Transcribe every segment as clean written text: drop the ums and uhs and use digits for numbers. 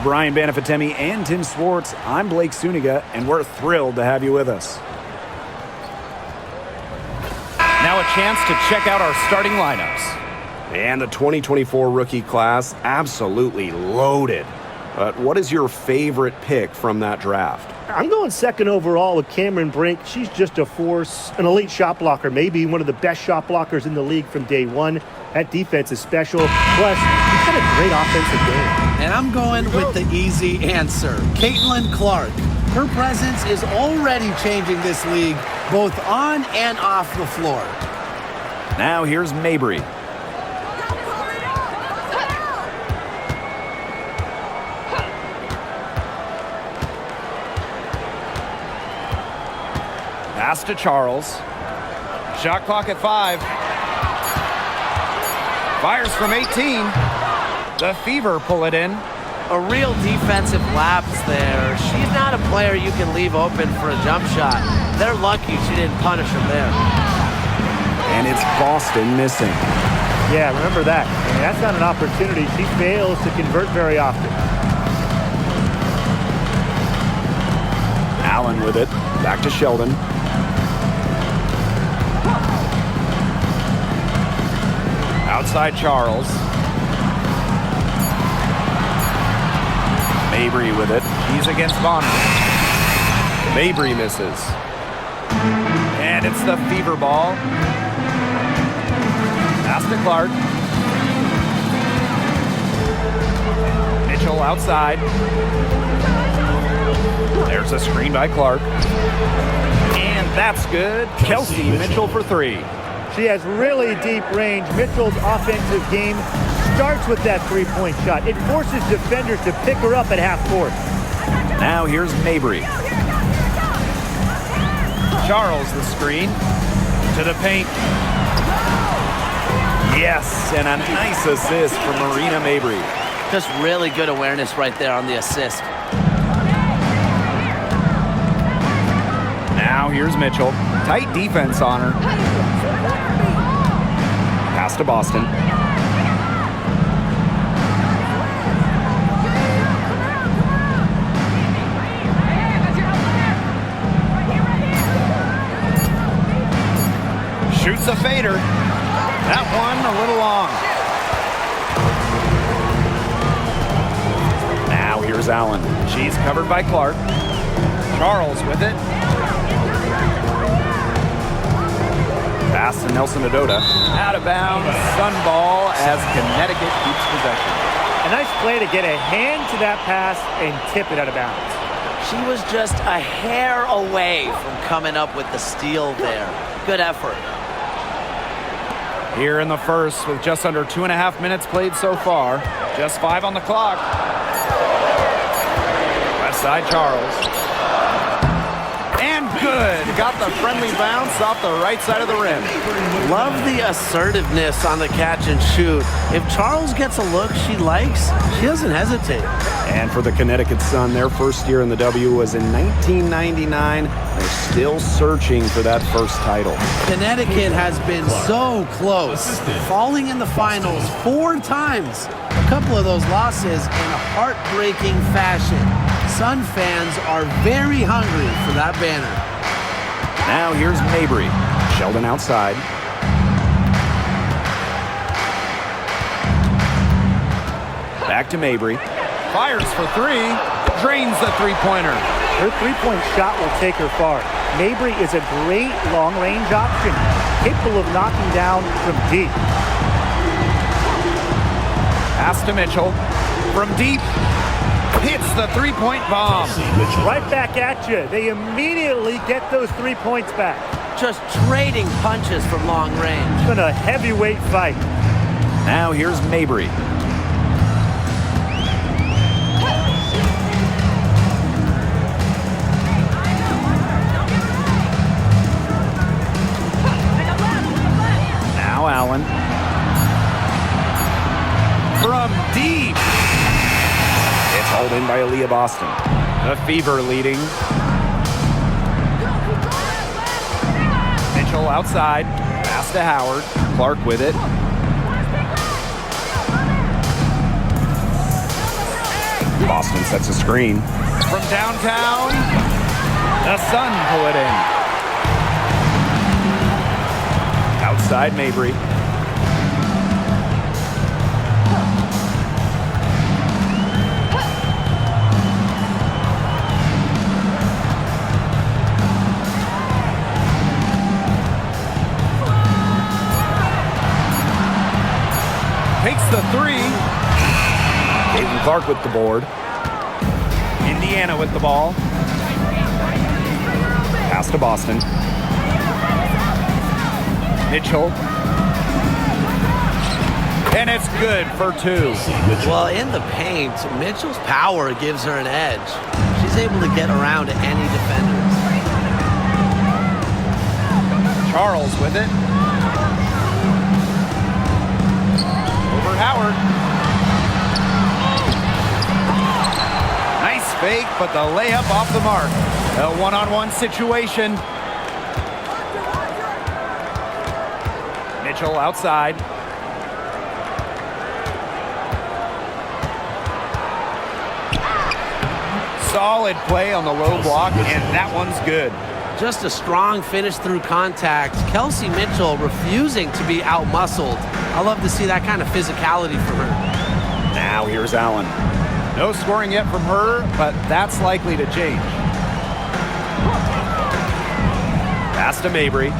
Brian Banafitemi and Tim Swartz. I'm Blake Suniga, and we're thrilled to have you with us. Now a chance to check out our starting lineups. And the 2024 rookie class, absolutely loaded. But what is your favorite pick from that draft? I'm going second overall with Cameron Brink. She's just a force, an elite shot blocker, maybe one of the best shot blockers in the league from day one. That defense is special. Plus, she's got a great offensive game. And I'm going with the easy answer, Caitlin Clark. Her presence is already changing this league, both on and off the floor. Now here's Mabry. Pass to Charles. Shot clock at 5. Fires from 18. The Fever pull it in. A real defensive lapse there. She's not a player you can leave open for a jump shot. They're lucky she didn't punish him there. And it's Boston missing. Yeah, remember that. I mean, that's not an opportunity. She fails to convert very often. Allen with it. Back to Sheldon. Outside Charles. Mabry with it. He's against Bonner. Mabry misses. And it's the Fever ball. Pass to Clark. Mitchell outside. There's a screen by Clark. And that's good. Kelsey Mitchell for 3. She has really deep range. Mitchell's offensive game starts with that three-point shot. It forces defenders to pick her up at half court. Now here's Mabry. Charles the screen. To the paint. Yes, and a nice assist from Marina Mabry. Just really good awareness right there on the assist. Now here's Mitchell. Tight defense on her. Pass to Boston. Shoots a fader. That one a little long. Now here's Allen. She's covered by Clark. Charles with it. Pass to Nelson Adota. Out of bounds. Sun ball as Connecticut keeps possession. A nice play to get a hand to that pass and tip it out of bounds. She was just a hair away from coming up with the steal there. Good effort. Here in the first with just under 2.5 minutes played so far. Just 5 on the clock. Left side Charles. And good. Got the friendly bounce off the right side of the rim. Love the assertiveness on the catch and shoot. If Charles gets a look she likes, she doesn't hesitate. And for the Connecticut Sun, their first year in the W was in 1999. They're still searching for that first title. Connecticut has been so close, falling in the finals 4 times. A couple of those losses in a heartbreaking fashion. Sun fans are very hungry for that banner. Now here's Mabry. Sheldon outside. Back to Mabry. Fires for 3. Drains the three-pointer. Her three-point shot will take her far. Mabry is a great long-range option, capable of knocking down from deep. Pass to Mitchell. From deep. Hits the three-point bomb. Right back at you. They immediately get those 3 points back. Just trading punches from long range. It's been a heavyweight fight. Now here's Mabry. Now Allen. From deep. It's hauled in by Aaliyah Boston. The Fever leading. Mitchell outside. Pass to Howard. Clark with it. Boston sets a screen. From downtown, the Sun pull it in. Outside Mabry. Takes the three. Caitlin Clark with the board. Indiana with the ball. Pass to Boston. Mitchell. And it's good for two. Well, in the paint, Mitchell's power gives her an edge. She's able to get around to any defender. Charles with it. Over Howard. Nice fake, but the layup off the mark. A one-on-one situation. Mitchell outside. Solid play on the low block, and that one's good. Just a strong finish through contact. Kelsey Mitchell refusing to be out-muscled. I love to see that kind of physicality from her. Now here's Allen. No scoring yet from her, but that's likely to change. Pass to Mabry.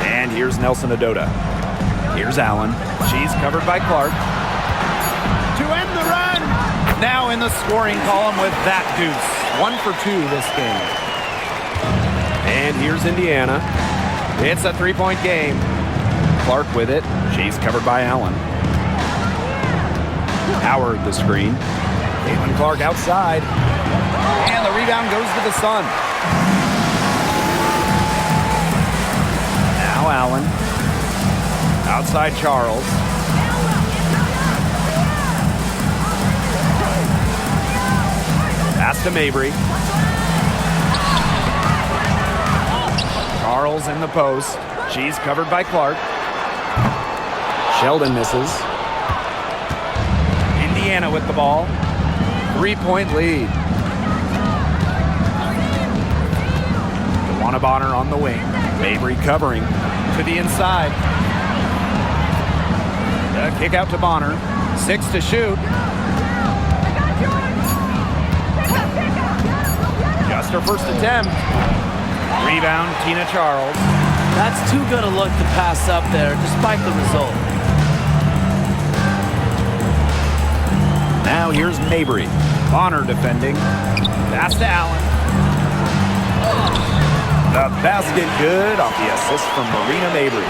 And here's Nelson Adota. Here's Allen. She's covered by Clark. To end the run! Now in the scoring column with that deuce. 1 for 2 this game. And here's Indiana. It's a three-point game. Clark with it. She's covered by Allen. Howard the screen. Caitlin Clark outside. And the rebound goes to the Sun. Now Allen. Outside Charles. Pass to Mabry. Charles in the post. She's covered by Clark. Sheldon misses. Indiana with the ball. 3-point lead. DeWanna Bonner on the wing. Mabry covering. To the inside. The kick out to Bonner. 6 to shoot. Just her first attempt. Rebound, Tina Charles. That's too good a look to pass up there, despite the result. Now here's Mabry. Bonner defending. Pass to Allen. The basket good off the assist from Marina Mabry.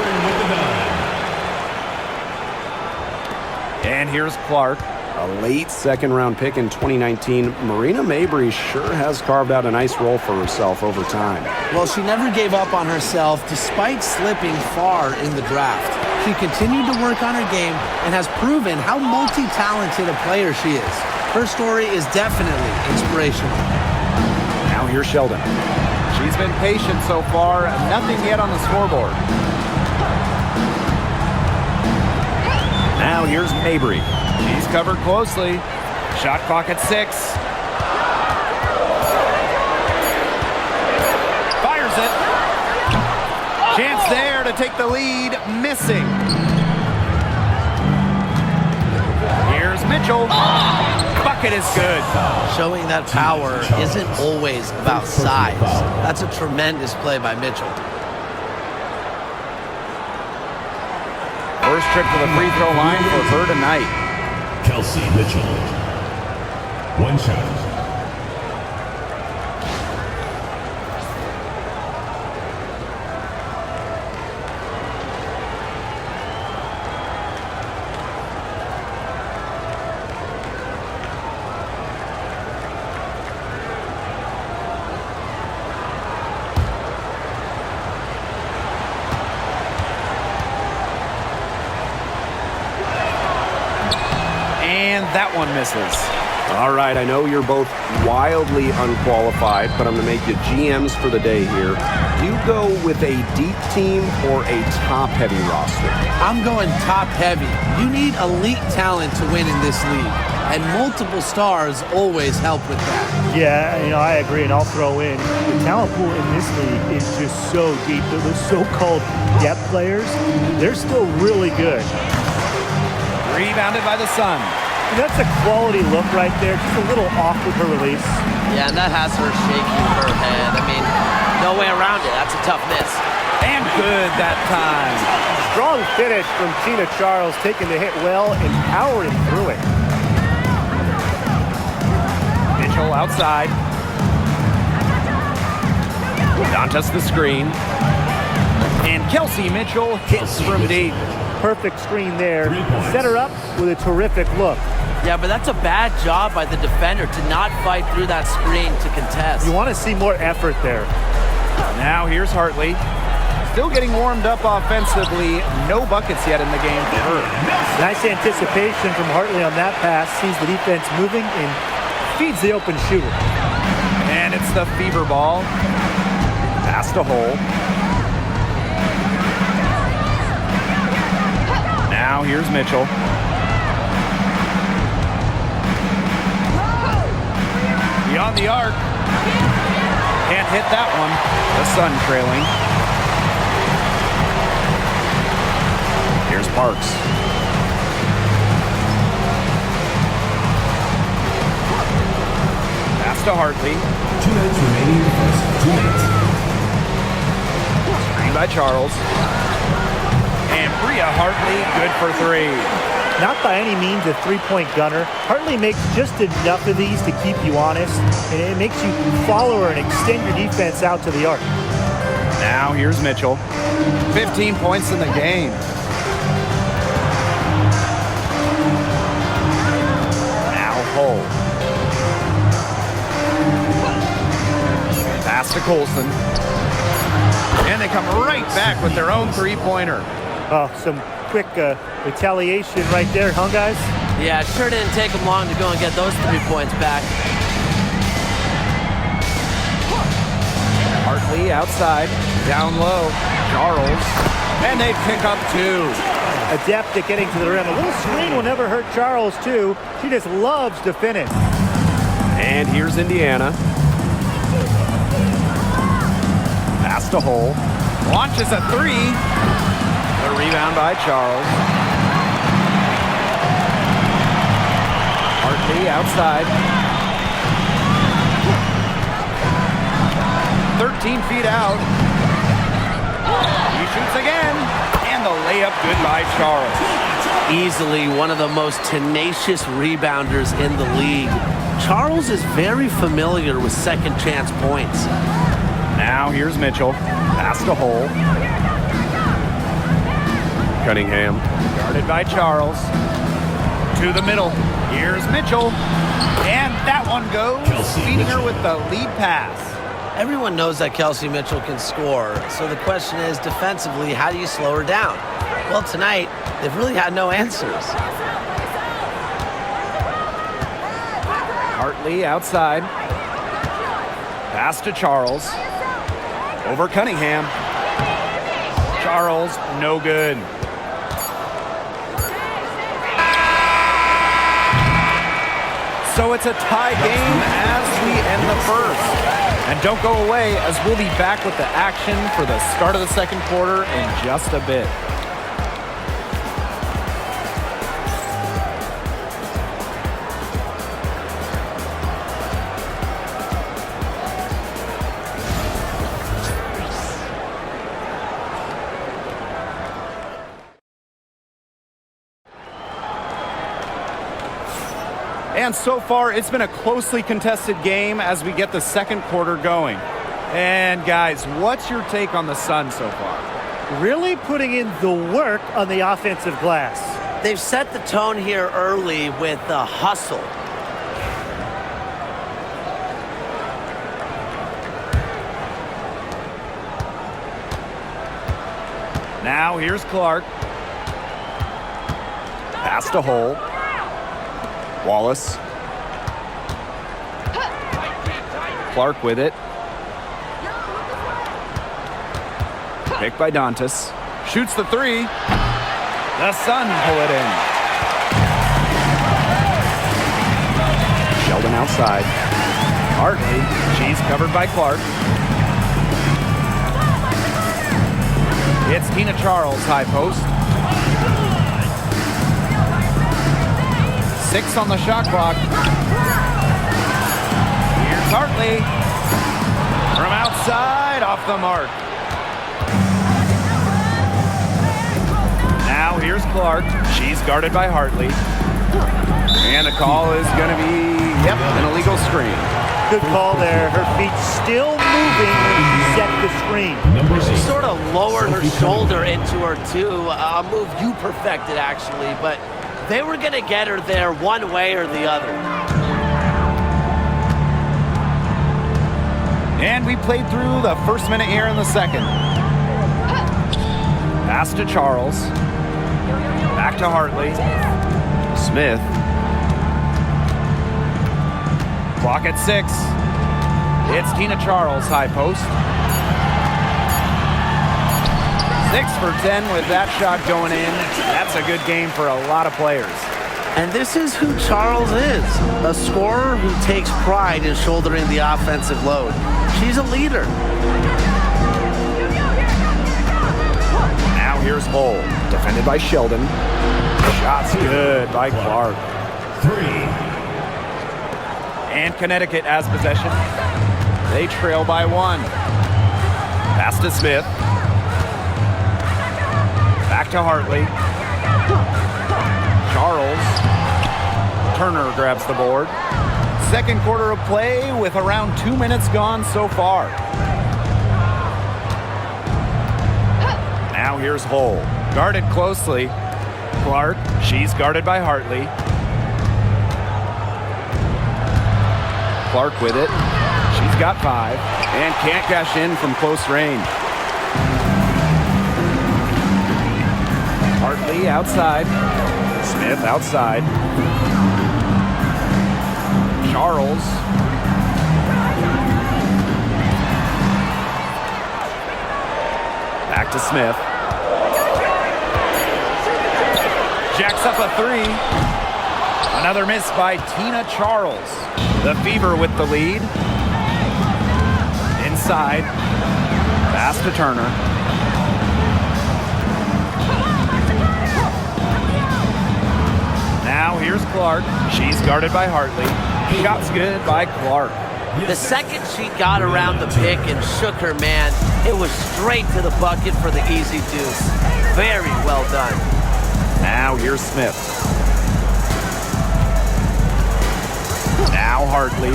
And here's Clark. A late second-round pick in 2019, Marina Mabry sure has carved out a nice role for herself over time. Well, she never gave up on herself despite slipping far in the draft. She continued to work on her game and has proven how multi-talented a player she is. Her story is definitely inspirational. Now here's Sheldon. She's been patient so far. Nothing yet on the scoreboard. Now here's Mabry. She's covered closely. Shot clock at 6. Fires it. Chance there to take the lead. Missing. Here's Mitchell. Bucket is good. Showing that power isn't always about size. That's a tremendous play by Mitchell. First trip to the free throw line for her tonight. Kelsey Mitchell. One shot. That one misses. All right, I know you're both wildly unqualified, but I'm going to make you GMs for the day here. Do you go with a deep team or a top-heavy roster? I'm going top-heavy. You need elite talent to win in this league. and multiple stars always help with that. Yeah, I agree, and I'll throw in the talent pool in this league is just so deep. Those so-called depth players, they're still really good. Rebounded by the Sun. And that's a quality look right there, just a little off with her release. Yeah, and that has her shaking her head. I mean, no way around it. That's a tough miss. And good that time. Strong finish from Tina Charles, taking the hit well and powering through it. Mitchell outside. Dantas the screen. And Kelsey Mitchell hits from deep. Perfect screen there. Set her up with a terrific look. Yeah, but that's a bad job by the defender to not fight through that screen to contest. You want to see more effort there. Now here's Hartley. Still getting warmed up offensively. No buckets yet in the game for her. Nice anticipation from Hartley on that pass. Sees the defense moving and feeds the open shooter. And it's the fever ball. Pass to Hole. Now here's Mitchell. Beyond the arc. Can't hit that one. The Sun trailing. Here's Parks. Pass to Hartley. 2 minutes remaining in the first. 2 minutes. Screen by Charles. And Bria Hartley, good for 3. Not by any means a three-point gunner. Hartley makes just enough of these to keep you honest, and it makes you follow her and extend your defense out to the arc. Now here's Mitchell. 15 points in the game. Now Hole. Pass to Colson. And they come right back with their own three-pointer. Oh, some quick retaliation right there, huh, guys? Yeah, it sure didn't take them long to go and get those 3 points back. Hartley outside, down low. Charles, and they pick up 2. Adept at getting to the rim. A little screen will never hurt Charles, too. She just loves to finish. And here's Indiana. Pass to Hole. Launches a 3. A rebound by Charles. Hartley outside. 13 feet out. He shoots again. And the layup good by Charles. Easily one of the most tenacious rebounders in the league. Charles is very familiar with second chance points. Now here's Mitchell. Pass to Hole. Cunningham. Guarded by Charles. To the middle. Here's Mitchell. And that one goes. Feeding her with the lead pass. Everyone knows that Kelsey Mitchell can score. So the question is, defensively, how do you slow her down? Well, tonight, they've really had no answers. Hartley outside. Pass to Charles. Over Cunningham. Charles, no good. So it's a tie game as we end the first. And don't go away, as we'll be back with the action for the start of the second quarter in just a bit. And so far, it's been a closely contested game as we get the second quarter going. And guys, what's your take on the Sun so far? Really putting in the work on the offensive glass. They've set the tone here early with the hustle. Now here's Clark. Pass to Hole. Wallace. Clark with it. Picked by Dantas. Shoots the 3. The Sun pull it in. outside. Hartley, she's covered by Clark. It's Tina Charles, high post. 6 on the shot clock. Here's Hartley. From outside, off the mark. Now here's Clark. She's guarded by Hartley. And the call is going to be, an illegal screen. Good call there. Her feet still moving when she set the screen. She sort of lowered her shoulder into her, too. A move you perfected, actually. But they were going to get her there one way or the other. And we played through the first minute here in the second. Pass to Charles. Back to Hartley. Smith. Clock at 6. It's Tina Charles, high post. 6 for 10 with that shot going in. That's a good game for a lot of players. And this is who Charles is, a scorer who takes pride in shouldering the offensive load. She's a leader. Now here's Hull, defended by Sheldon. Shot's good by Clark. 3. And Connecticut has possession. They trail by 1. Pass to Smith. Back to Hartley. Charles. Turner grabs the board. Second quarter of play with around 2 minutes gone so far. Now here's Hull. Guarded closely. Clark, she's guarded by Hartley. Clark with it. She's got 5 and can't cash in from close range. Hartley outside. Smith outside. Charles. Back to Smith. Jacks up a 3. Another miss by Tina Charles. The Fever with the lead. Inside. Pass to Turner. Now here's Clark. She's guarded by Hartley. Shot's good by Clark. The second she got around the pick and shook her man, it was straight to the bucket for the easy deuce. Very well done. Now here's Smith. Now Hartley.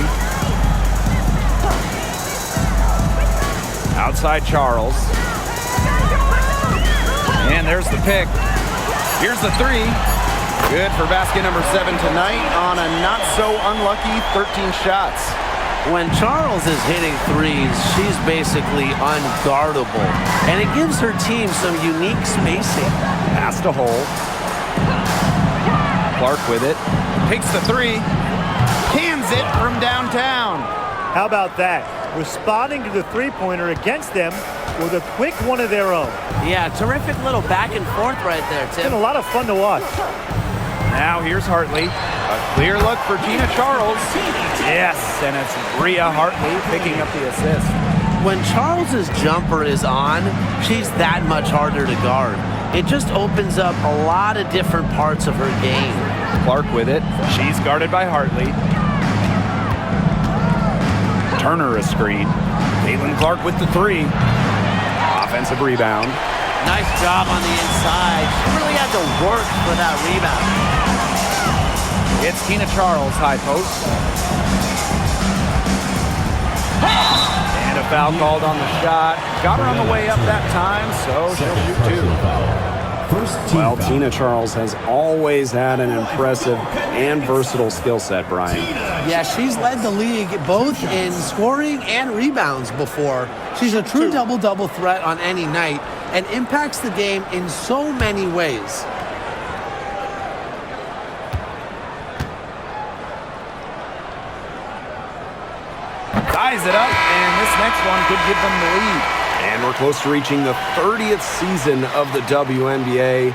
Outside Charles. And there's the pick. Here's the 3. Good for basket number 7 tonight on a not-so-unlucky 13 shots. When Charles is hitting threes, she's basically unguardable. And it gives her team some unique spacing. Pass to Hull. Clark with it. Takes the 3. Cans it from downtown. How about that? Responding to the three-pointer against them with a quick one of their own. Yeah, terrific little back and forth right there, It's been Tim. a lot of fun to watch. Now here's Hartley. A clear look for Tina Charles. Yes, and it's Rhea Hartley picking up the assist. When Charles's jumper is on, she's that much harder to guard. It just opens up a lot of different parts of her game. Clark with it. She's guarded by Hartley. Turner a screen. Caitlin Clark with the 3. Offensive rebound. Nice job on the inside. She really had to work for that rebound. It's Tina Charles, high post. And a foul called on the shot. Got her on the way up that time, so she'll shoot 2. Well, Tina Charles has always had an impressive and versatile skill set, Brian. Yeah, she's led the league both in scoring and rebounds before. She's a true double-double threat on any night and impacts the game in so many ways. Ties it up, and this next one could give them the lead. And we're close to reaching the 30th season of the WNBA.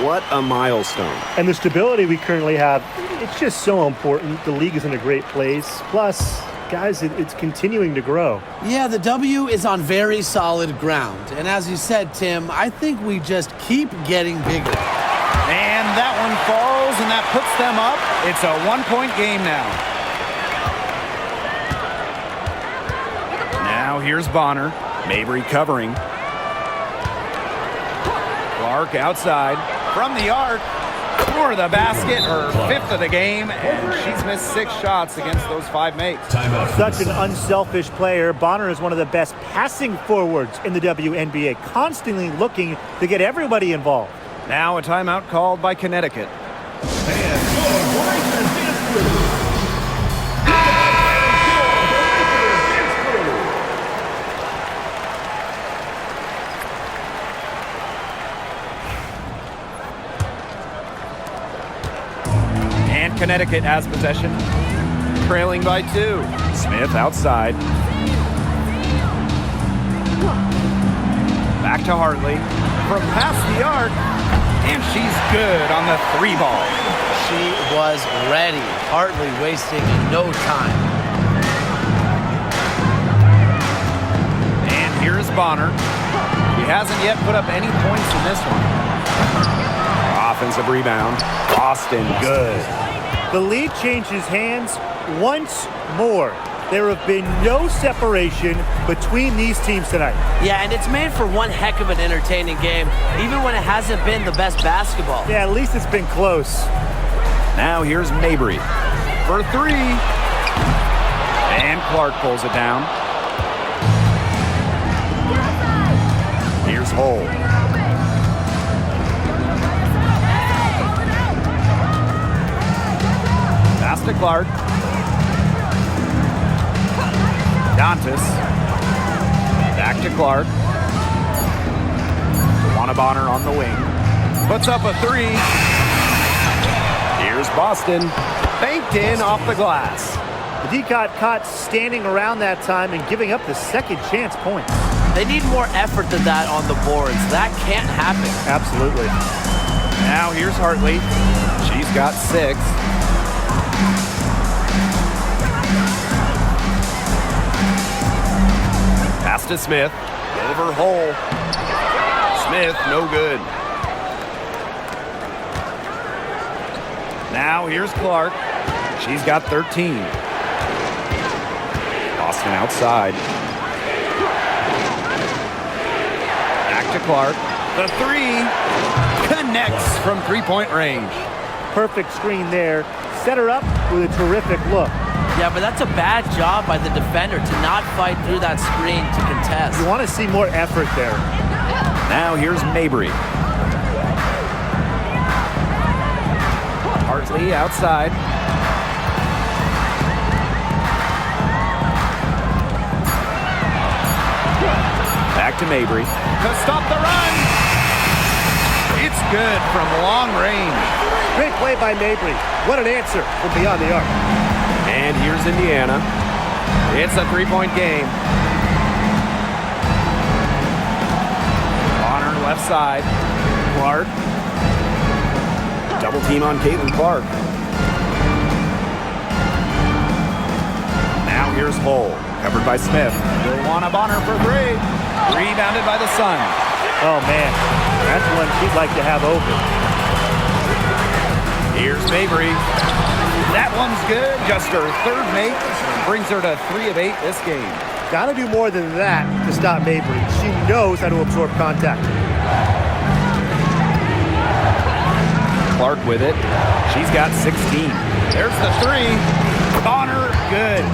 What a milestone. And the stability we currently have, it's just so important. The league is in a great place. Plus, guys, it's continuing to grow. Yeah, the W is on very solid ground. And as you said, Tim, I think we just keep getting bigger. And that one falls, and that puts them up. It's a one-point game now. Now here's Bonner. Mabry covering. Clark outside. From the arc. For the basket, her 5th of the game, and she's missed 6 shots against those 5 mates. Such an unselfish player. Bonner is one of the best passing forwards in the WNBA, constantly looking to get everybody involved. Now a timeout called by Connecticut. And Connecticut has possession, trailing by 2. Smith outside. Back to Hartley. From past the arc, and she's good on the 3 ball. She was ready. Hartley wasting no time. And here's Bonner. He hasn't yet put up any points in this one. Offensive rebound. Boston, good. The lead changes hands once more. There have been no separation between these teams tonight. Yeah, and it's made for one heck of an entertaining game, even when it hasn't been the best basketball. Yeah, at least it's been close. Now here's Mabry for 3. And Clark pulls it down. Here's Hull. Pass to Clark. Dantas. Back to Clark. Bonner on the wing. Puts up a 3. Here's Boston. Banked in off the glass. The D got caught standing around that time and giving up the second chance point. They need more effort than that on the boards. That can't happen. Absolutely. Now here's Hartley. She's got 6. Pass to Smith. Over Hole. Smith, no good. Now here's Clark. She's got 13. Boston outside. Back to Clark. The 3 connects from 3-point range. Perfect screen there. Set her up with a terrific look. Yeah, but that's a bad job by the defender to not fight through that screen to contest. You want to see more effort there. Now here's Mabry. Hartley outside. Back to Mabry. To stop the run. It's good from long range. Great play by Mabry. What an answer from beyond the arc. And here's Indiana. It's a 3-point game. Bonner left side. Clark. Double team on Caitlin Clark. Now here's Hull. Covered by Smith. Joanna Bonner for 3. Rebounded by the Sun. Oh, man. That's one she'd like to have open. Here's Mabry. That one's good. Just her 3rd make. Brings her to 3 of 8 this game. Got to do more than that to stop Mabry. She knows how to absorb contact. Clark with it. She's got 16. There's the 3. Bonner, good.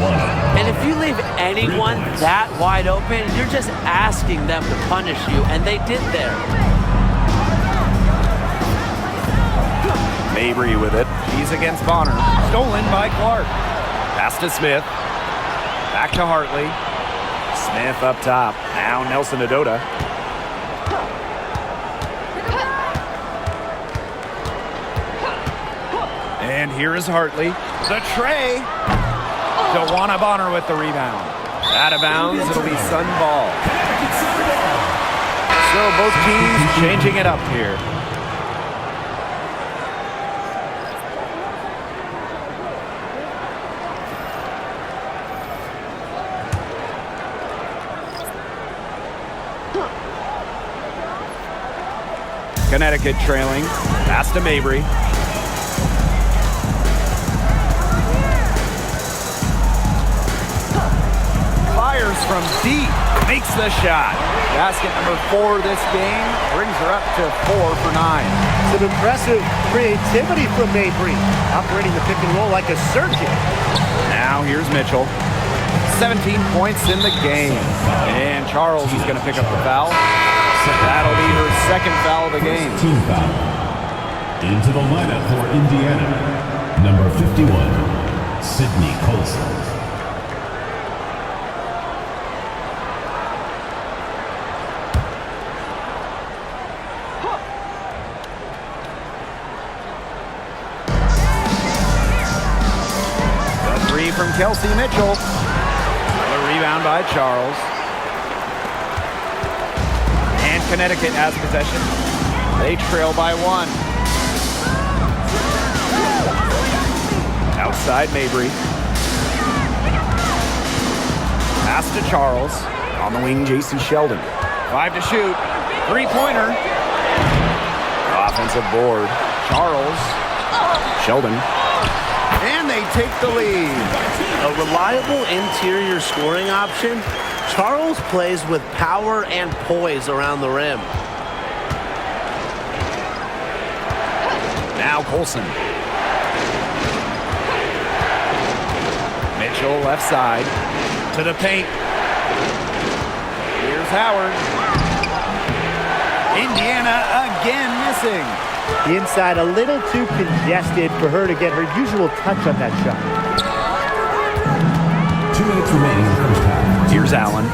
And if you leave anyone that wide open, you're just asking them to punish you, and they did there. Mabry with it. She's against Bonner. Stolen by Clark. Pass to Smith. Back to Hartley. Smith up top. Now Nelson Adota. And here is Hartley. The tray. Joanna Bonner with the rebound. Out of bounds. It'll be Sun ball. So both teams changing it up here. Connecticut trailing. Pass to Mabry. Fires from deep. Makes the shot. Basket number 4 this game. Brings her up to 4 for 9. Some impressive creativity from Mabry. Operating the pick and roll like a surgeon. Now here's Mitchell. 17 points in the game. And Charles is going to pick up the foul. That'll be her second foul of the game. Team foul. Into the lineup for Indiana, number 51, Sydney Colson. The 3 from Kelsey Mitchell. The rebound by Charles. And Connecticut has possession. They trail by 1. Outside Mabry. Pass to Charles. On the wing, J.C. Sheldon. 5 to shoot. 3-pointer. Offensive board. Charles. Sheldon. And they take the lead. A reliable interior scoring option. Charles plays with power and poise around the rim. Now Colson. Mitchell left side to the paint. Here's Howard. Indiana again missing. The inside a little too congested for her to get her usual touch on that shot. 2 minutes remaining in the first half. Here's Allen.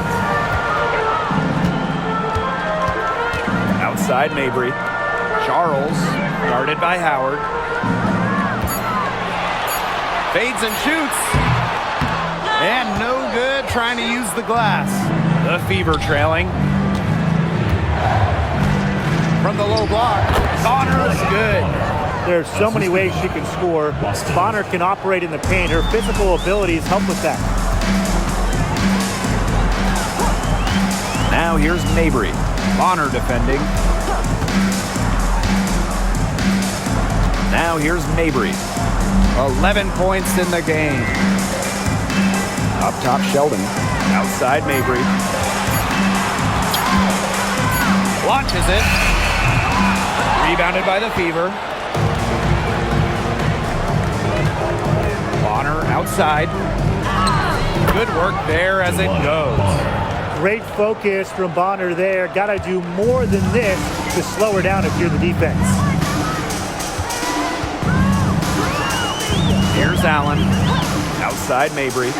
Outside Mabry. Charles, guarded by Howard. Fades and shoots. And no good, trying to use the glass. The Fever trailing. From the low block. Bonner is good. There are so many ways she can score. Bonner can operate in the paint. Her physical abilities help with that. Now here's Mabry. Bonner defending. Now here's Mabry. 11 points in the game. Up top, Sheldon. Outside, Mabry. Launches it. Rebounded by the Fever. Bonner outside. Good work there as it goes. Great focus from Bonner there. Got to do more than this to slow her down if you're the defense. Here's Allen. Outside, Mabry.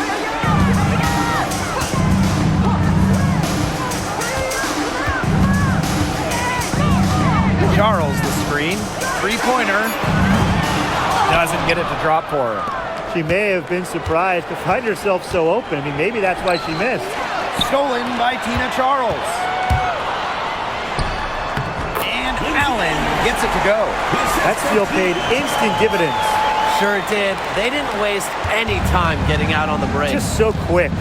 Charles the screen. 3-pointer. Doesn't get it to drop for her. She may have been surprised to find herself so open. I mean, maybe that's why she missed. Stolen by Tina Charles. And Allen gets it to go. That steal paid instant dividends. Sure did. They didn't waste any time getting out on the break. Just so quick.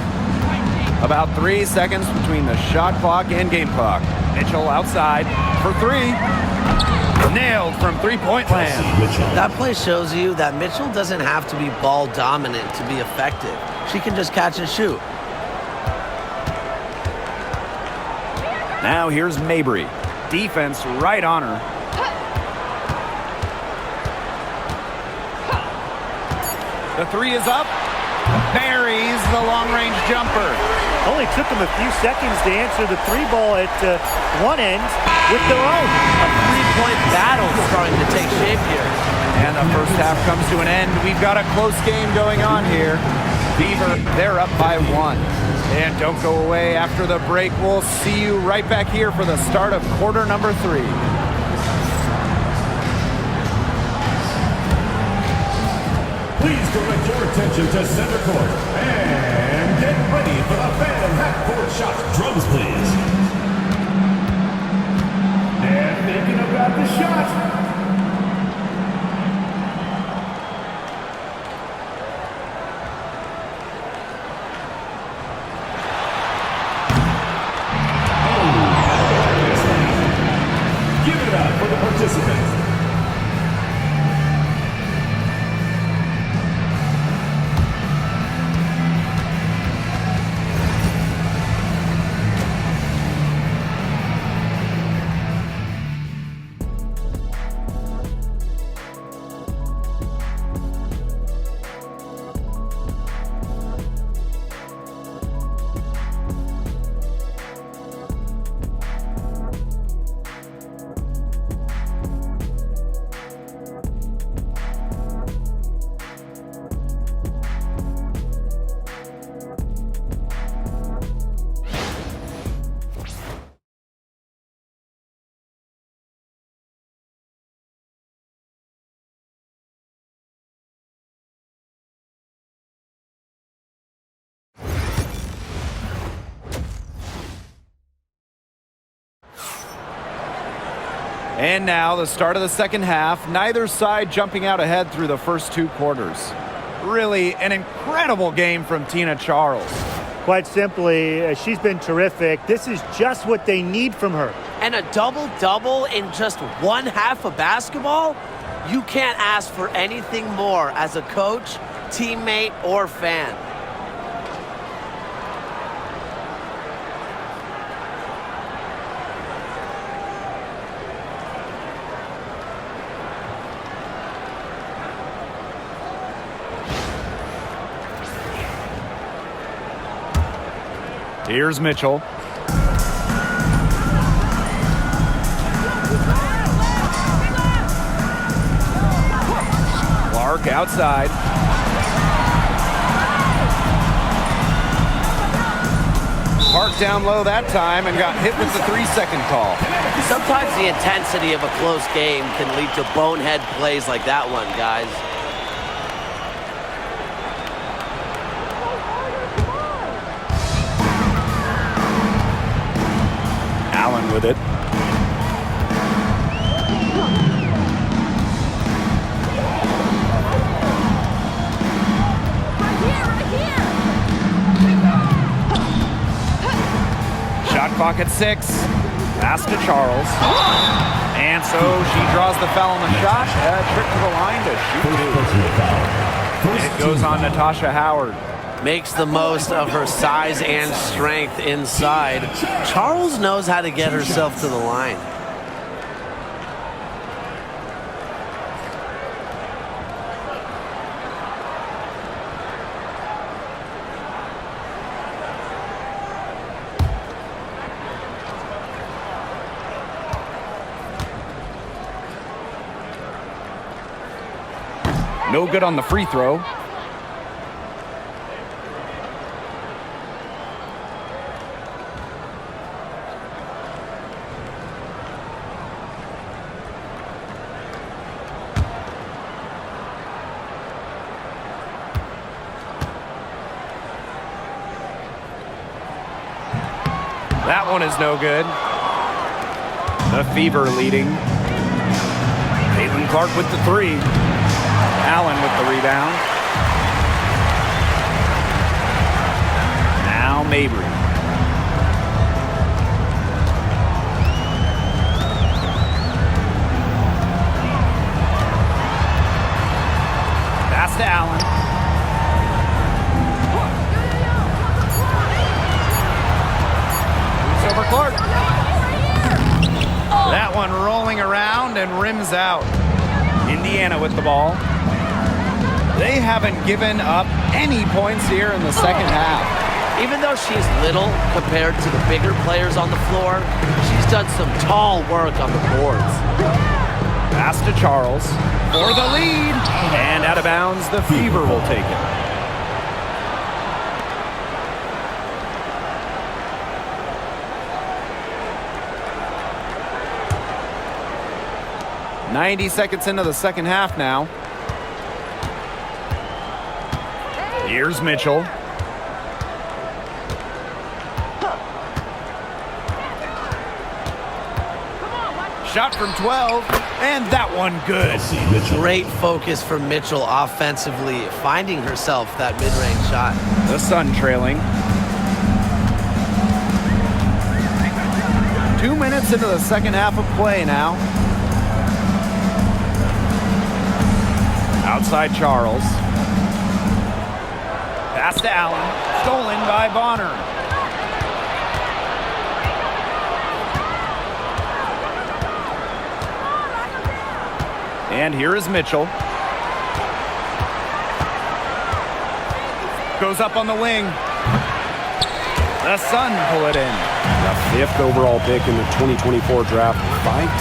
About 3 seconds between the shot clock and game clock. Mitchell outside for 3. Nailed from three-point land. That play shows you that Mitchell doesn't have to be ball dominant to be effective. She can just catch and shoot. Now here's Mabry. Defense right on her. The 3 is up. Buries the long-range jumper. Only took them a few seconds to answer the 3 ball at one end with their own. A 3-point battle starting to take shape here. And the first half comes to an end. We've got a close game going on here. Beaver, they're up by 1. And don't go away after the break. We'll see you right back here for the start of quarter number 3. Please direct your attention to center court and get ready for the fan half-court shot. Drums, please. And thinking about the shot. Give it timeout for the participants. And now the start of the second half. Neither side jumping out ahead through the first 2 quarters. Really an incredible game from Tina Charles. Quite simply, she's been terrific. This is just what they need from her. And a double-double in just one half of basketball? You can't ask for anything more as a coach, teammate, or fan. Here's Mitchell. Clark outside. Park down low that time and got hit with the 3-second call. Sometimes the intensity of a close game can lead to bonehead plays like that one, guys. Allen with it. Shot clock at 6. Pass to Charles. And so she draws the foul on the shot. Trick to the line to shoot. And it goes on Natasha Howard. Makes the most of her size and strength inside. Charles knows how to get herself to the line. No good on the free throw. That one is no good. The Fever leading. Caitlin Clark with the 3. Allen with the rebound. Now Mabry. Pass to Allen. Over Clark. That one rolling around and rims out. Indiana with the ball. They haven't given up any points here in the second half. Even though she's little compared to the bigger players on the floor, she's done some tall work on the boards. Pass to Charles for the lead. And out of bounds, the Fever will take it. .90 seconds into the second half now. Here's Mitchell. Shot from 12, and that one good. Great focus for Mitchell offensively, finding herself that mid-range shot. The Sun trailing. 2 minutes into the second half of play now. Outside Charles. Pass to Allen. Stolen by Bonner. And here is Mitchell. Goes up on the wing. The Sun pull it in. The 5th overall pick in the 2024 draft,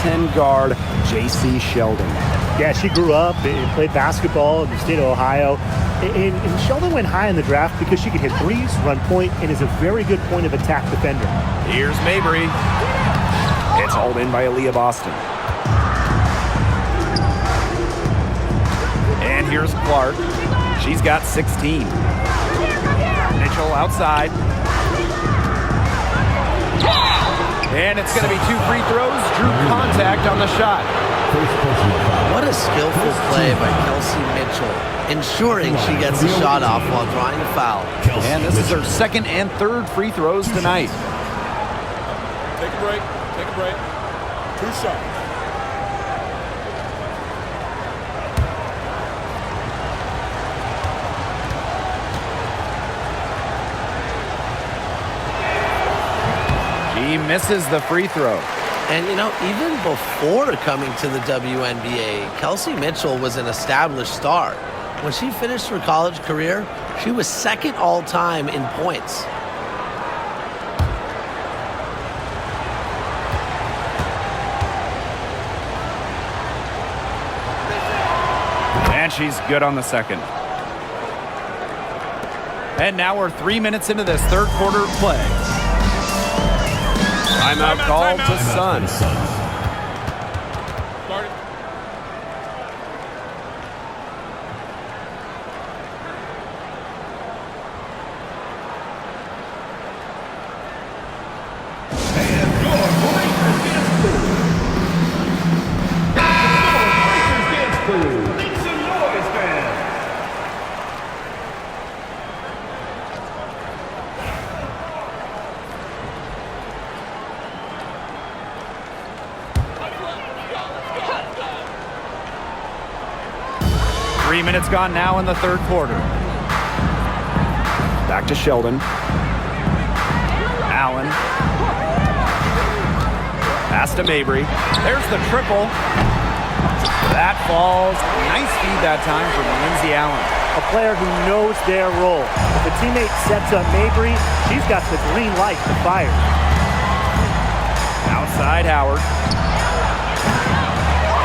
5'10" guard, J.C. Sheldon. Yeah, she grew up and played basketball in the state of Ohio. And Sheldon went high in the draft because she could hit threes, run point, and is a very good point of attack defender. Here's Mabry. It's hauled in by Aaliyah Boston. And here's Clark. She's got 16. Mitchell outside. And it's going to be 2 free throws. Drew contact on the shot. What a skillful play by Kelsey Mitchell, ensuring she gets the shot off while drawing a foul. And this is her 2nd and 3rd free throws tonight. Take a break. Take a break. 2 shots. He misses the free throw. And, you know, even before coming to the WNBA, Kelsey Mitchell was an established star. When she finished her college career, she was 2nd all-time in points. And she's good on the 2nd. And now we're 3 minutes into this 3rd quarter play. Timeout called to Sun. Minutes gone now in the 3rd quarter. Back to Sheldon. Allen. Pass to Mabry. There's the triple. That falls. Nice feed that time from Lindsey Allen. A player who knows their role. If a teammate sets up Mabry, she's got the green light to fire. Outside Howard.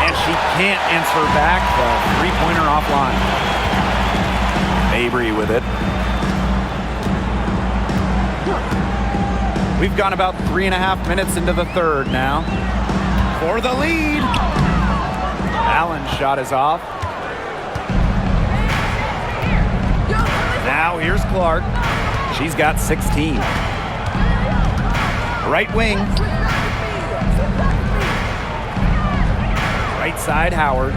And she can't answer back the three-pointer offline. Mabry with it. We've gone about 3.5 minutes into the 3rd now. For the lead. Allen's shot is off. Now here's Clark. She's got 16. Right wing. Right side, Howard.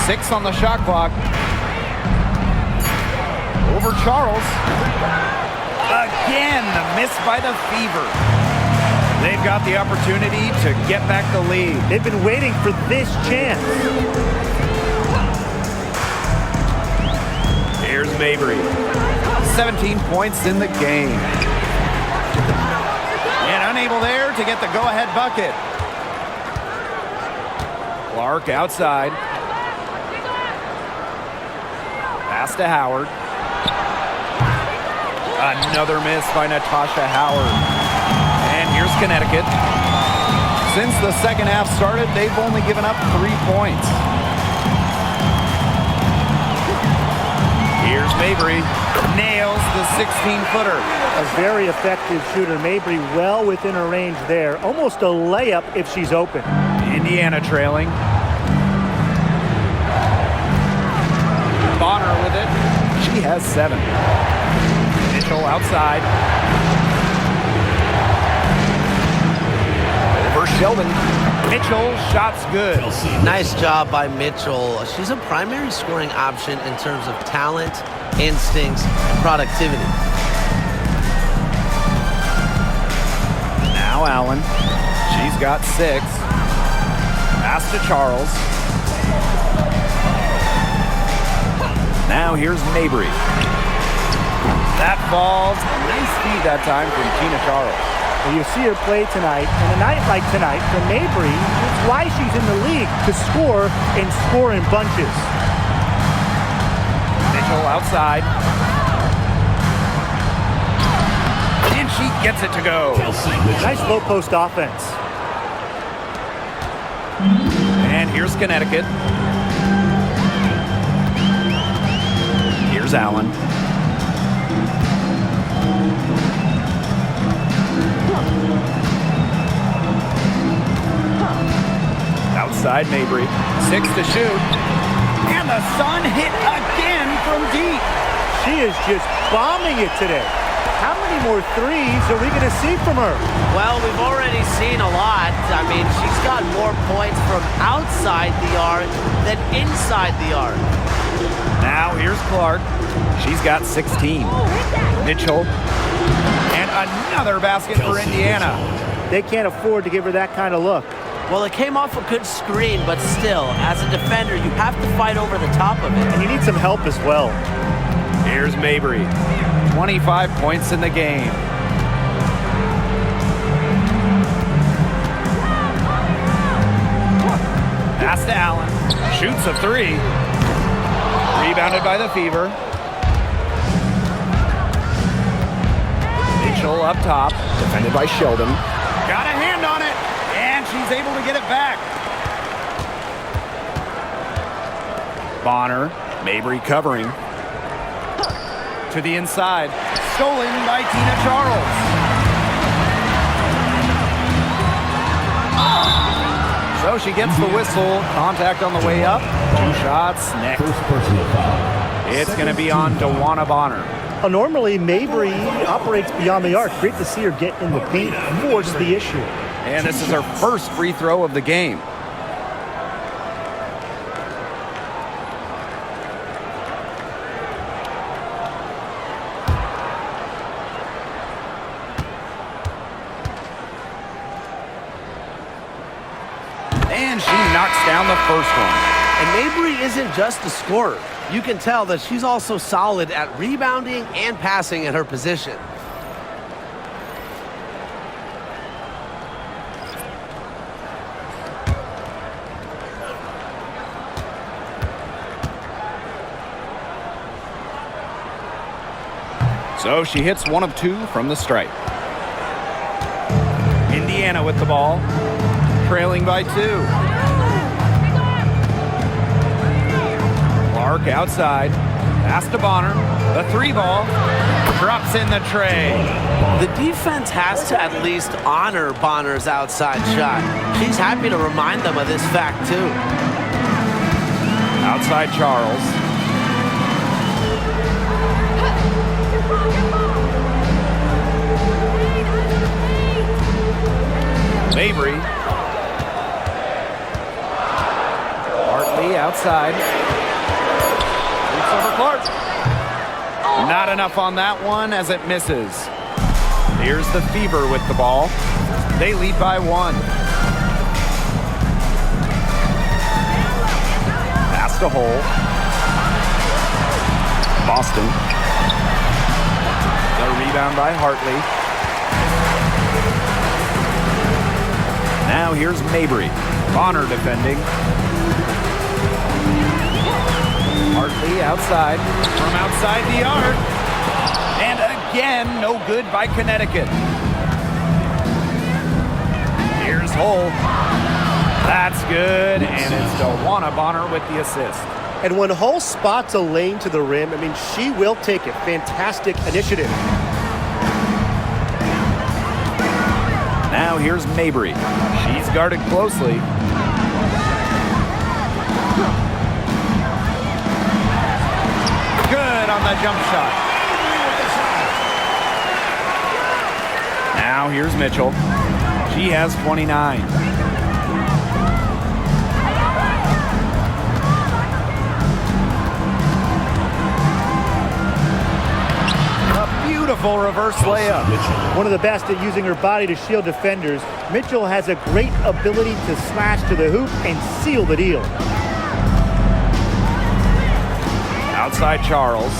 6 on the shot clock. Over Charles. Again, the miss by the Fever. They've got the opportunity to get back the lead. They've been waiting for this chance. Here's Mabry. 17 points in the game. And unable there to get the go-ahead bucket. Clark outside. Pass to Howard. Another miss by Natasha Howard. And here's Connecticut. Since the second half started, they've only given up 3 points. Here's Mabry. Nails the 16-footer. A very effective shooter. Mabry well within her range there. Almost a layup if she's open. Indiana trailing. Bonner with it. She has 7. Mitchell outside. Over Sheldon. Mitchell, shots good. Nice job by Mitchell. She's a primary scoring option in terms of talent, instincts, and productivity. Now Allen. She's got 6. Pass to Charles. Now here's Mabry. That falls. Nice feed that time from Tina Charles. Well, you see her play tonight, and a night like tonight for Mabry, it's why she's in the league, to score in bunches. Mitchell outside. And she gets it to go. Nice low post offense. And here's Connecticut. Here's Allen. Outside Mabry. 6 to shoot. And the Sun hit again from deep. She is just bombing it today. How many more threes are we going to see from her? Well, we've already seen a lot. I mean, she's got more points from outside the arc than inside the arc. Now here's Clark. She's got 16. Mitchell. And another basket for Indiana. They can't afford to give her that kind of look. Well, it came off a good screen, but still, as a defender, you have to fight over the top of it. And you need some help as well. Here's Mabry. 25 points in the game. Pass to Allen. Shoots a 3. Rebounded by the Fever. Mitchell up top. Defended by Sheldon. Got a hand on it. And she's able to get it back. Bonner. Mabry covering. To the inside. Stolen by Tina Charles. So she gets the whistle. Contact on the way up. 2 shots next. It's going to be on DeWanna Bonner. Well, normally, Mabry operates beyond the arc. Great to see her get in the paint, force the issue. And this is her first free throw of the game. And she knocks down the first one. And Mabry isn't just a scorer. You can tell that she's also solid at rebounding and passing in her position. So she hits 1 of 2 from the stripe. Indiana with the ball, trailing by 2. Clark outside, pass to Bonner, the 3 ball, drops in the tray. The defense has to at least honor Bonner's outside shot. She's happy to remind them of this fact too. Outside Charles. Mabry. Hartley outside. Shoots over Clark. Not enough on that one as it misses. Here's the Fever with the ball. They lead by 1. Pass to Hole. Boston. The rebound by Hartley. Now here's Mabry. Bonner defending. Hartley outside. From outside the arc. And again, no good by Connecticut. Here's Hull. That's good. And it's DeWanna Bonner with the assist. And when Hull spots a lane to the rim, I mean, she will take it. Fantastic initiative. Now here's Mabry. She's guarded closely. Good on the jump shot. Now here's Mitchell. She has 29. Beautiful reverse layup. One of the best at using her body to shield defenders. Mitchell has a great ability to slash to the hoop and seal the deal. Outside Charles.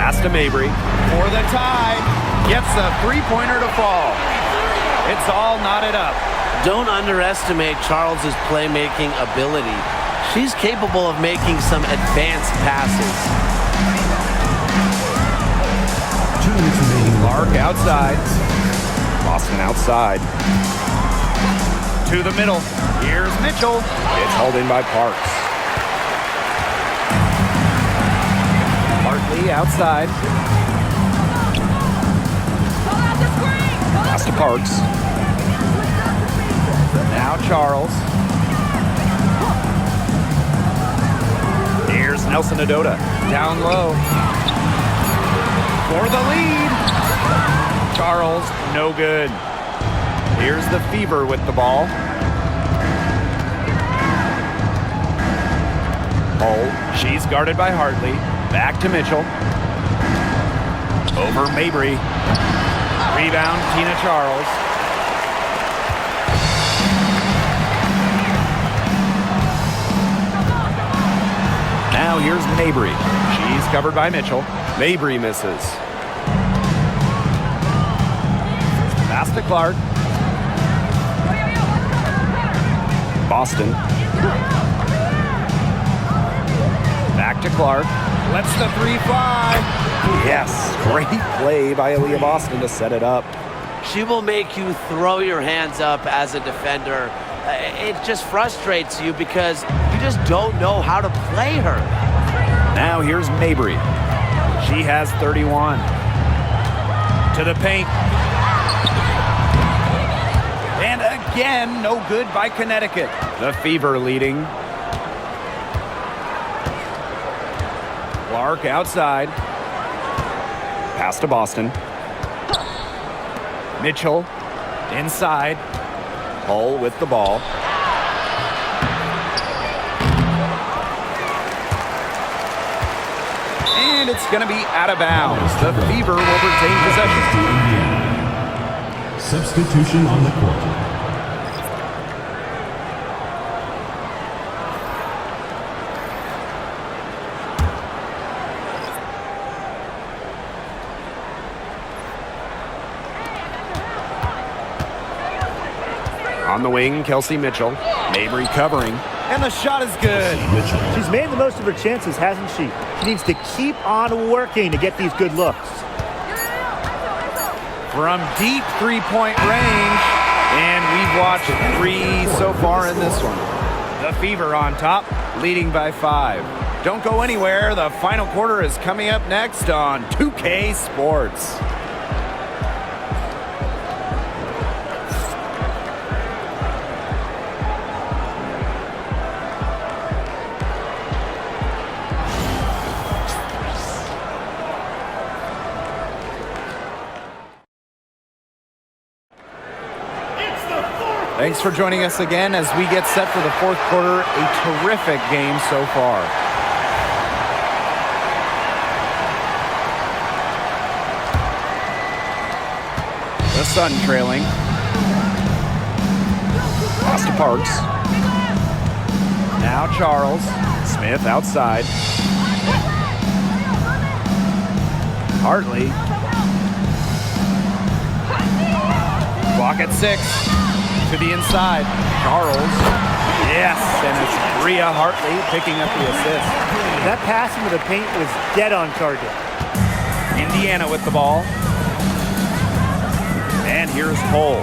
Pass to Mabry. For the tie. Gets a three-pointer to fall. It's all knotted up. Don't underestimate Charles's playmaking ability. She's capable of making some advanced passes. 2 minutes remaining. Clark outside. Boston outside. To the middle. Here's Mitchell. It's hauled in by Parks. Hartley outside. Pass to Parks. Now Charles. Here's Nelson Adota. Down low. For the lead. Charles, no good. Here's the Fever with the ball. Hull. She's guarded by Hartley. Back to Mitchell. Over Mabry. Rebound, Tina Charles. Now here's Mabry. She's covered by Mitchell. Mabry misses. Pass to Clark. Boston. Back to Clark. Lets the three fly. Yes, great play by Aaliyah Boston to set it up. She will make you throw your hands up as a defender. It just frustrates you because you just don't know how to play her. Now here's Mabry. She has 31. To the paint. And again, no good by Connecticut. The Fever leading. Clark outside. Pass to Boston. Mitchell inside. Hull with the ball. And it's going to be out of bounds. The Fever will retain possession. Substitution on the court. On the wing, Kelsey Mitchell. Mabry covering. And the shot is good. She's made the most of her chances, hasn't she? She needs to keep on working to get these good looks. From deep three-point range. And we've watched 3 so far in this one. The Fever on top, leading by 5. Don't go anywhere. The final quarter is coming up next on 2K Sports. Thanks for joining us again as we get set for the fourth quarter. A terrific game so far. The Sun trailing. Pass to Parks. Now Charles. Smith outside. Hartley. Clock at 6. To the inside. Charles. Yes, and it's Bria Hartley picking up the assist. That pass into the paint was dead on target. Indiana with the ball. And here's Hull.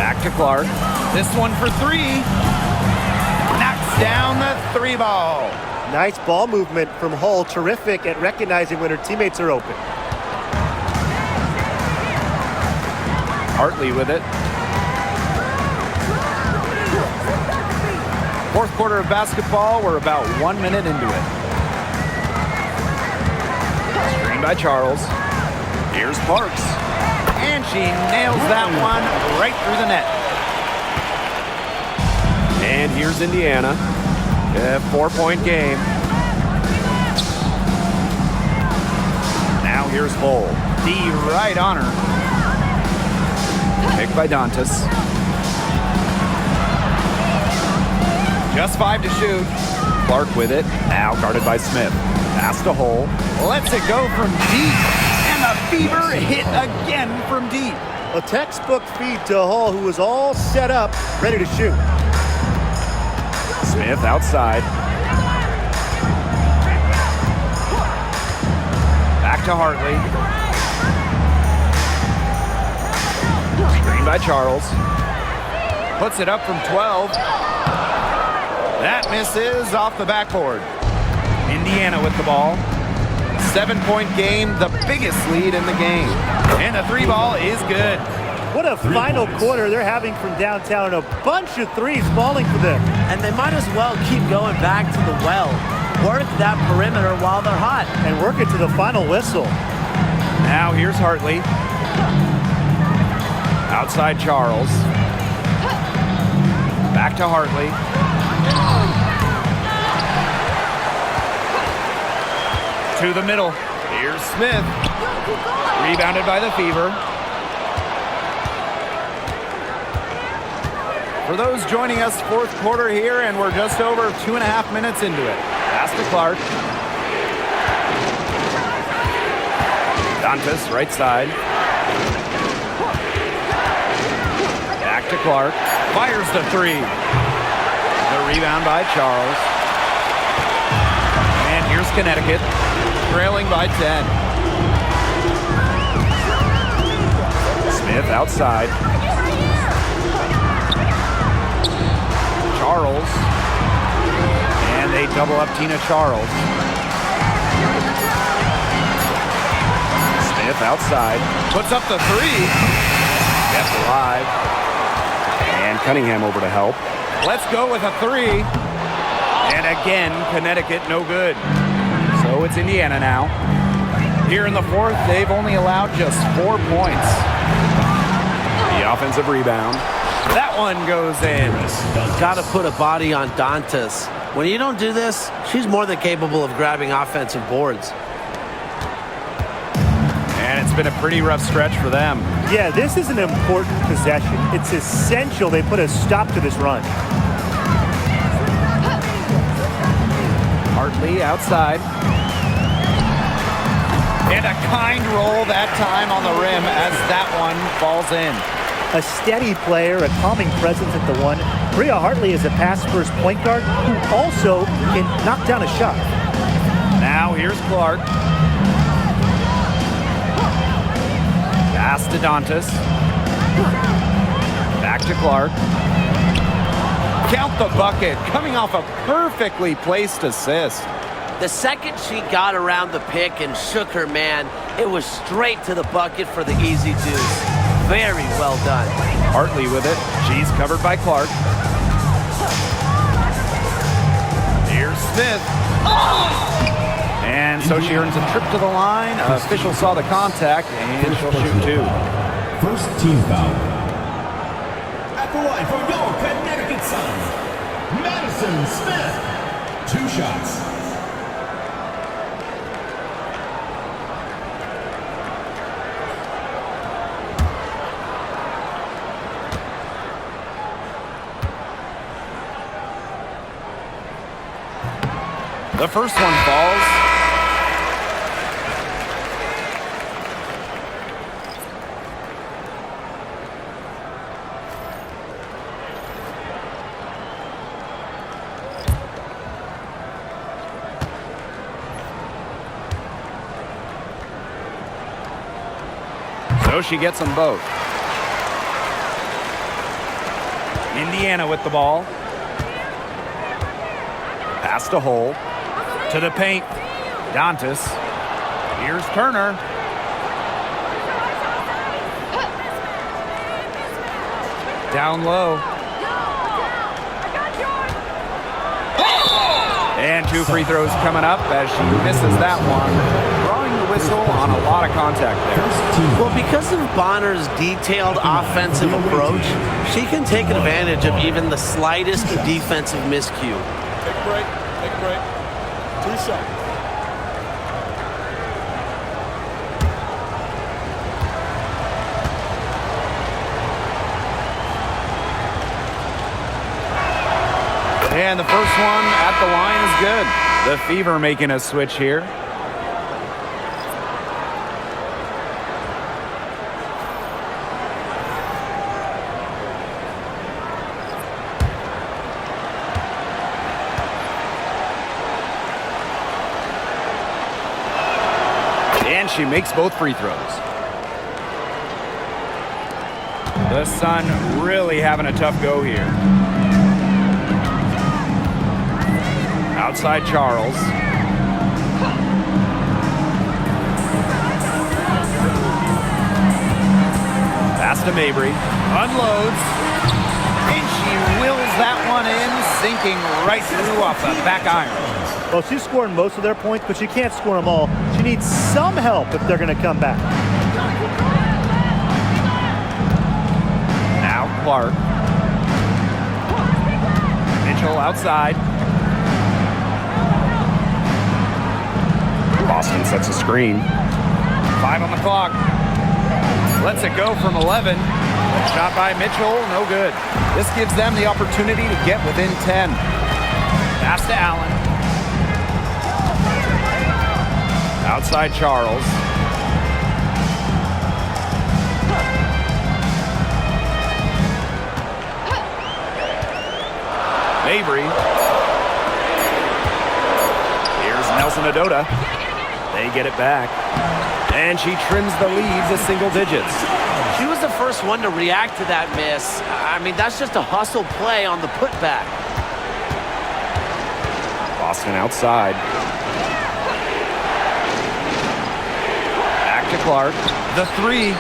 Back to Clark. This one for 3. Knocks down the 3 ball. Nice ball movement from Hull. Terrific at recognizing when her teammates are open. Hartley with it. Fourth quarter of basketball. We're about 1 minute into it. Screen by Charles. Here's Parks. And she nails that one right through the net. And here's Indiana. A 4-point game. Now here's Hull. D right on her. Picked by Dantas. Just 5 to shoot. Clark with it. Now guarded by Smith. Pass to Hole. Lets it go from deep. And the Fever hit again from deep. A textbook feed to Hall, who was all set up, ready to shoot. Smith outside. Back to Hartley. Screen by Charles. Puts it up from 12. That misses off the backboard. Indiana with the ball. 7-point game, the biggest lead in the game. And the 3 ball is good. What a final quarter they're having from downtown. A bunch of threes falling for them. And they might as well keep going back to the well. Work that perimeter while they're hot. And work it to the final whistle. Now here's Hartley. Outside Charles. Back to Hartley. To the middle. Here's Smith. Rebounded by the Fever. For those joining us, 4th quarter here, and we're just over 2.5 minutes into it. Pass to Clark. Dantas, right side. Back to Clark. Fires the 3. The rebound by Charles. And here's Connecticut, trailing by 10. Smith outside. Charles. And they double up Tina Charles. Smith outside. Puts up the 3. Kept alive. And Cunningham over to help. Let's go with a 3. And again, Connecticut no good. So it's Indiana now. Here in the 4th, they've only allowed just 4 points. The offensive rebound. That one goes in. Got to put a body on Dantas. When you don't do this, she's more than capable of grabbing offensive boards. And it's been a pretty rough stretch for them. Yeah, this is an important possession. It's essential they put a stop to this run. Hartley outside. And a kind roll that time on the rim as that one falls in. A steady player, a calming presence at the 1. Bria Hartley is a pass-first point guard who also can knock down a shot. Now here's Clark. Pass to Dantas. Back to Clark. Count the bucket, coming off a perfectly placed assist. The second she got around the pick and shook her man, it was straight to the bucket for the easy deuce. Very well done. Hartley with it. She's covered by Clark. Here's Smith. And so she earns a trip to the line. Official saw the contact, and she'll shoot 2. First team foul. At the line for your Connecticut Sun, Madison Smith. 2 shots. The first one falls. So she gets them both. Indiana with the ball. Pass to Hole. To the paint. Dantas. Here's Turner. Down low. And 2 free throws coming up as she misses that one. Drawing the whistle on a lot of contact there. Well, because of Bonner's detailed offensive approach, she can take advantage of even the slightest defensive miscue. Take a break. Take a break. 2 shots. And the first one at the line is good. The Fever making a switch here. And she makes both free throws. The Sun really having a tough go here. Outside Charles. Pass to Mabry. Unloads. And she wills that one in, sinking right through off the back iron. Well, she's scoring most of their points, but she can't score them all. She needs some help if they're going to come back. Now Clark. Mitchell outside. Boston sets a screen. 5 on the clock. Lets it go from 11. Shot by Mitchell, no good. This gives them the opportunity to get within 10. Pass to Allen. Outside Charles. Mabry. Here's Nelson Adota. They get it back. And she trims the lead to single digits. She was the first one to react to that miss. I mean, that's just a hustle play on the putback. Boston outside. Back to Clark. The three.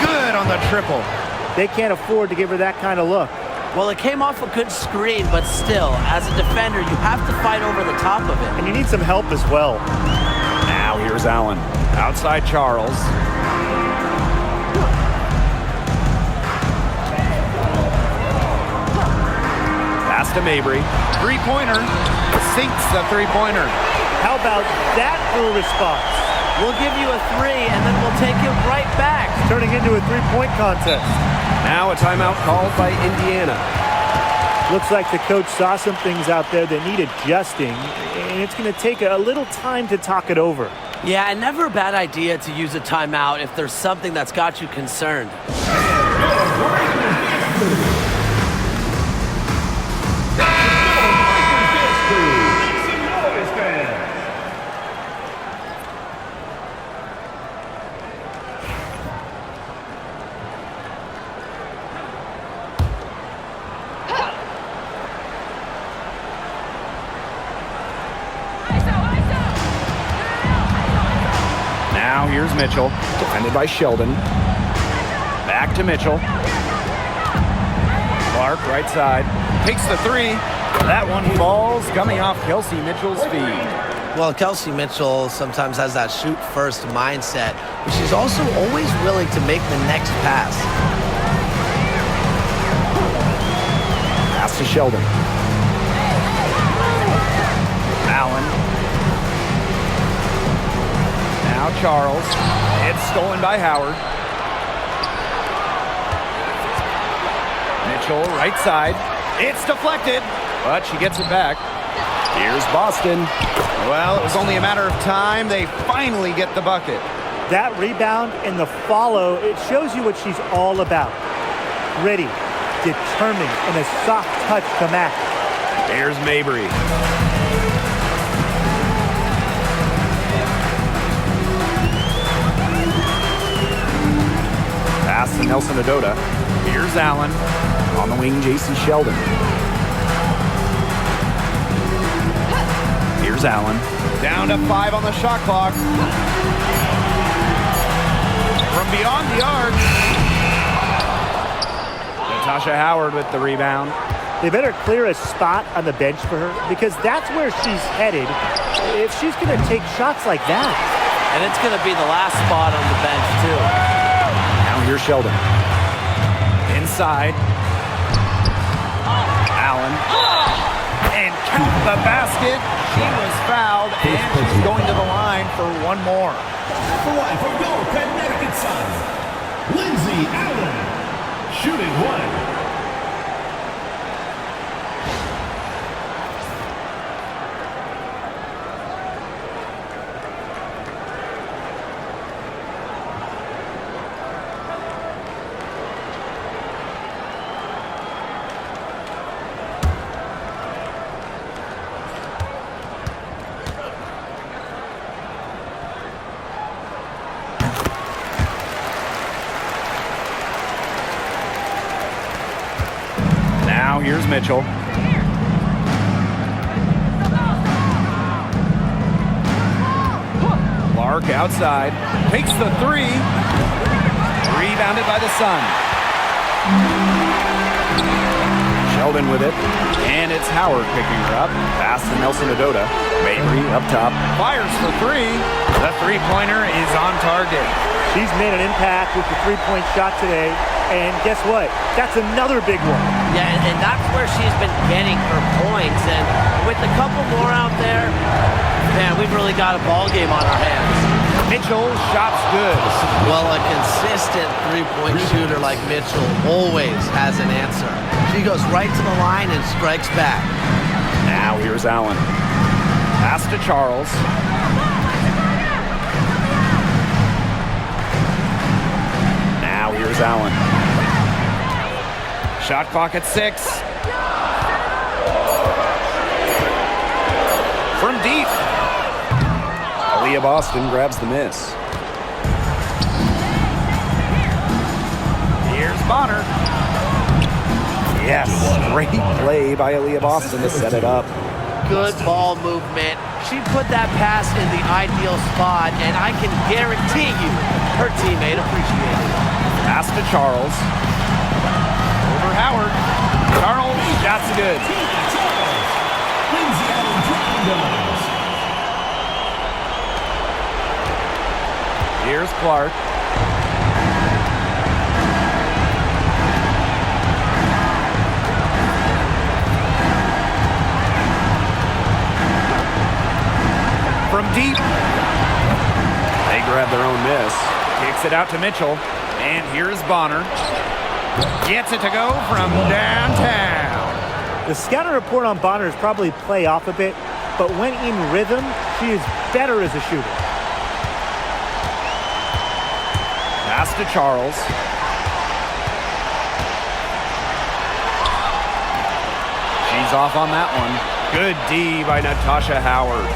Good on the triple. They can't afford to give her that kind of look. Well, it came off a good screen, but still, as a defender, you have to fight over the top of it. And you need some help as well. Now here's Allen. Outside Charles. Pass to Mabry. Three-pointer. Sinks the three-pointer. How about that for a response? We'll give you a three, and then we'll take it right back. Turning into a three-point contest. Now a timeout called by Indiana. Looks like the coach saw some things out there that need adjusting, and it's going to take a little time to talk it over. Yeah, and never a bad idea to use a timeout if there's something that's got you concerned. Now here's Mitchell, defended by Sheldon. Back to Mitchell. Clark, right side, takes the three. That one falls, coming off Kelsey Mitchell's feet. Well, Kelsey Mitchell sometimes has that shoot-first mindset, but she's also always willing to make the next pass. Pass to Sheldon. Allen. Now Charles. It's stolen by Howard. Mitchell, right side. It's deflected, but she gets it back. Here's Boston. Well, it was only a matter of time. They finally get the bucket. That rebound and the follow, it shows you what she's all about. Ready, determined, and a soft touch to match. Here's Mabry. Pass to Nelson Adota. Here's Allen. On the wing, J.C. Sheldon. Here's Allen. Down to 5 on the shot clock. From beyond the arc. Natasha Howard with the rebound. They better clear a spot on the bench for her because that's where she's headed if she's going to take shots like that. And it's going to be the last spot on the bench, too. Now here's Sheldon. Inside. Allen. And count the basket. She was fouled, and she's going to the line for one more. For one, from your Connecticut Sun, Lindsay Allen, shooting one. Mitchell. Clark outside. Takes the three. Rebounded by the Sun. Sheldon with it. And it's Howard picking her up. Pass to Nelson Adota. Mabry up top. Fires for three. The three-pointer is on target. She's made an impact with the three-point shot today. And guess what? That's another big one. Yeah, and that's where she's been getting her points. And with a couple more out there, man, we've really got a ball game on our hands. Mitchell, shots good. Well, a consistent three-point shooter like Mitchell always has an answer. She goes right to the line and strikes back. Now here's Allen. Pass to Charles. Now here's Allen. Shot clock at 6. From deep. Aaliyah Boston grabs the miss. Here's Bonner. Yes, great play by Aaliyah Boston to set it up. Good ball movement. She put that pass in the ideal spot, and I can guarantee you her teammate appreciated it. Pass to Charles. Over Howard. Charles, shots good. Here's Clark. From deep. They grab their own miss. Kicks it out to Mitchell. And here's Bonner. Gets it to go from downtown. The scouting report on Bonner is probably play off a bit, but when in rhythm, she is better as a shooter. Pass to Charles. She's off on that one. Good D by Natasha Howard.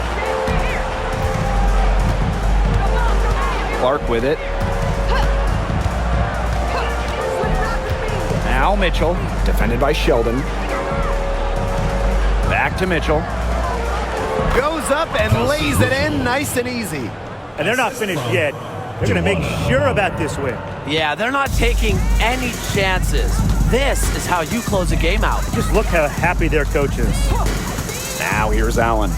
Clark with it. Now Mitchell, defended by Sheldon. Back to Mitchell. Goes up and lays it in nice and easy. And they're not finished yet. They're going to make sure about this win. Yeah, they're not taking any chances. This is how you close a game out. Just look how happy their coach is. Now here's Allen.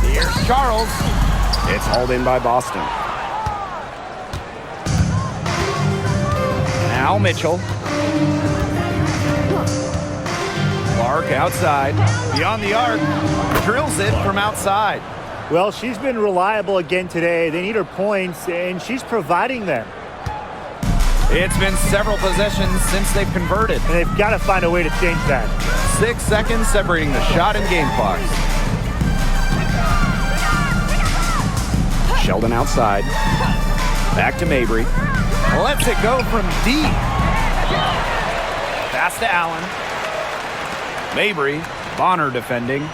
Here's Charles. It's hauled in by Boston. Now Mitchell. Clark outside. Beyond the arc. Drills it from outside. Well, she's been reliable again today. They need her points, and she's providing them. It's been several possessions since they've converted. And they've got to find a way to change that. 6 seconds separating the shot and game clocks. Sheldon outside. Back to Mabry. Lets it go from deep. Pass to Allen. Mabry. Bonner defending.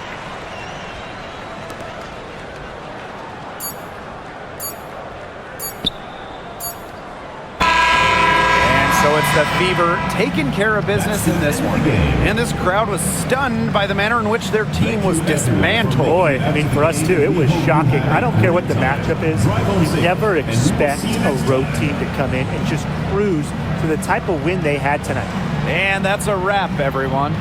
So it's the Fever taking care of business in this one. And this crowd was stunned by the manner in which their team was dismantled. Boy, I mean, for us too, it was shocking. I don't care what the matchup is. You never expect a road team to come in and just cruise to the type of win they had tonight. And that's a wrap, everyone.